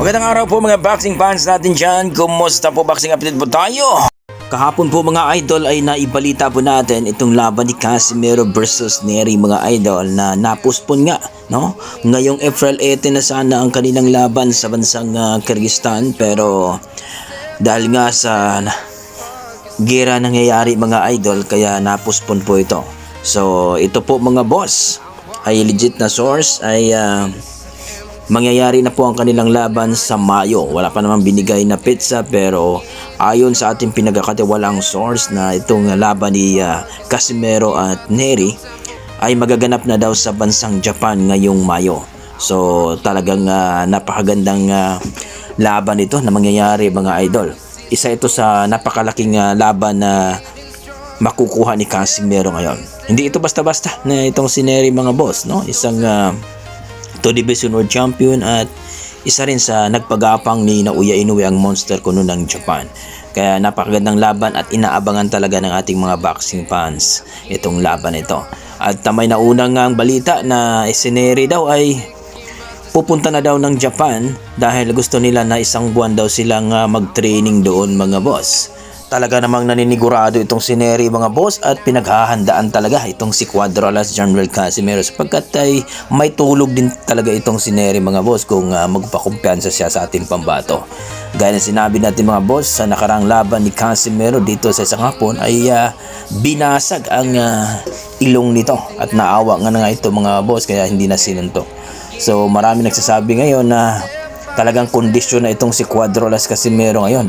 Magandang araw po mga boxing fans natin dyan. Kumusta po, boxing update po tayo? Kahapon po mga idol ay naibalita po natin itong laban ni Casimero versus Nery mga idol na napuspon nga, no? Ngayong April 18 na sana ang kanilang laban sa bansang Kyrgyzstan, pero dahil nga sa gera nangyayari mga idol kaya napuspon po ito. So ito po mga boss ay legit na source ay mangyayari na po ang kanilang laban sa Mayo. Wala pa namang binigay na pizza, pero ayon sa ating pinagkakatiwalang source na itong laban ni Casimero at Nery ay magaganap na daw sa bansang Japan ngayong Mayo. So talagang napakagandang laban ito na mangyayari mga idol. Isa ito sa napakalaking laban na makukuha ni Casimero ngayon. Hindi ito basta-basta na itong si Nery mga boss, no? Isang 2 Division World Champion at isa rin sa nagpagapang ni Naoya Inoue ang monster kuno ng Japan. Kaya napakagandang laban at inaabangan talaga ng ating mga boxing fans itong laban ito. At may naunang ang balita na si Nery daw ay pupunta na daw ng Japan dahil gusto nila na isang buwan daw silang mag-training doon mga boss. Talaga namang naninigurado itong si Nery mga boss at pinaghahandaan talaga itong si Cuadralas General Casimero sapagkat ay may tulog din talaga itong si Nery mga boss kung magpakumpiyansa siya sa ating pambato. Gaya na sinabi natin mga boss, sa nakarang laban ni Casimero dito sa isang hapon ay binasag ang ilong nito at naawa nga na nga ito mga boss kaya hindi na sinuntok. So marami nagsasabi ngayon na talagang kondisyon na itong si Cuadralas Casimero ngayon.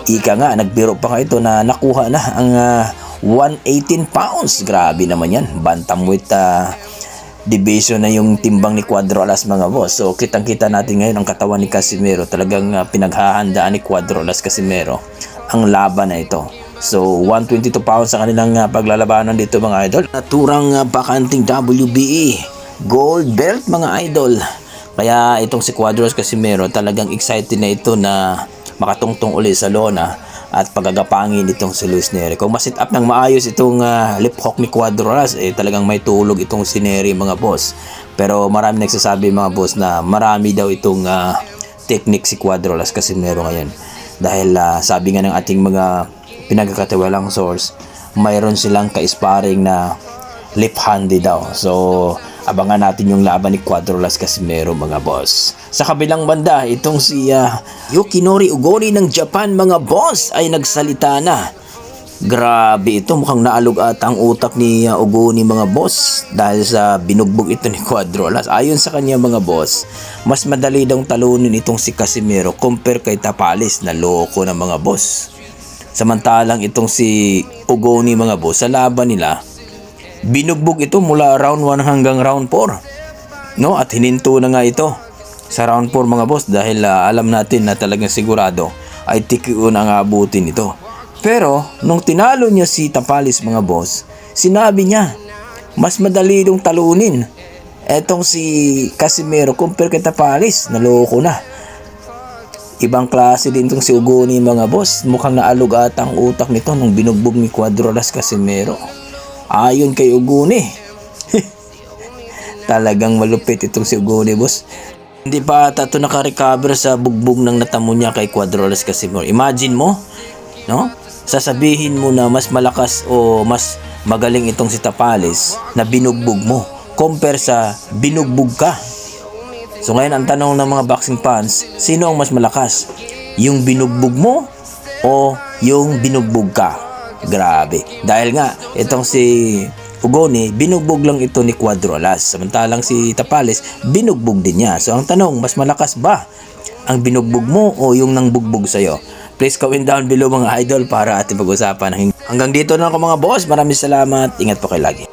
Ika nga, nagbiro pa nga ito na nakuha na ang 118 pounds. Grabe naman yan. Bantamweight division na yung timbang ni Cuadralas mga boss. So kitang-kita natin ngayon ang katawan ni Casimero. Talagang pinaghahandaan ni Cuadralas Casimero ang laban na ito. So 122 pounds sa kanilang paglalabanan dito mga idol. Naturang bakanting WBA gold belt mga idol. Kaya itong si Cuadralas Casimero talagang excited na ito na makatungtong uli sa lona at pagagapangin itong si Luis Nery. Kung masit up ng maayos itong lip hook ni Cuadralas, talagang may tulog itong si Nery mga boss. Pero marami nagsasabi mga boss na marami daw itong technique si Cuadralas Casimero ngayon. Dahil sabi nga ng ating mga pinagkakatiwalang source, mayroon silang ka-sparring na lip handy daw. So abangan natin yung laban ni Cuadralas Casimero mga boss. Sa kabilang banda, itong si Yukinori Ugoni ng Japan mga boss ay nagsalita na. Grabe ito, mukhang naalog ata ang utak ni Ugoni mga boss dahil sa binugbog ito ni Cuadralas. Ayon sa kanya mga boss, mas madali daw talunin itong si Casimero compare kay Tapalis na loko ng mga boss. Samantalang itong si Ugoni mga boss sa laban nila, binugbog ito mula round 1 hanggang round 4. No? At hininto na nga ito sa round 4 mga boss dahil alam natin na talagang sigurado ay TKO na nga abutin ito. Pero nung tinalo niya si Tapalis mga boss, sinabi niya mas madali dong talunin etong si Casimero compare kay Tapalis. Naloko na. Ibang klase din itong si Ugoni mga boss. Mukhang naalog ata ang utak nito nung binugbog ni Cuadralas Casimero. Ayon kay Ugoni. Talagang malupit itong si Ugoni boss. Hindi pa ata ito nakarecover sa bugbog ng natamo niya kay Cuadralas Casimero. Imagine mo, no? Sasabihin mo na mas malakas o mas magaling itong si Tapalis na binugbog mo compare sa binugbog ka. So ngayon ang tanong ng mga boxing fans, sino ang mas malakas? Yung binugbog mo o yung binugbog ka? Grabe. Dahil nga, itong si Ugoni, binugbog lang ito ni Cuadralas. Samantalang si Tapalis, binugbog din niya. So ang tanong, mas malakas ba ang binugbog mo o yung nangbugbog sa'yo? Please comment down below mga idol para ating pag-usapan. Hanggang dito na ako mga boss. Maraming salamat. Ingat po kayo lagi.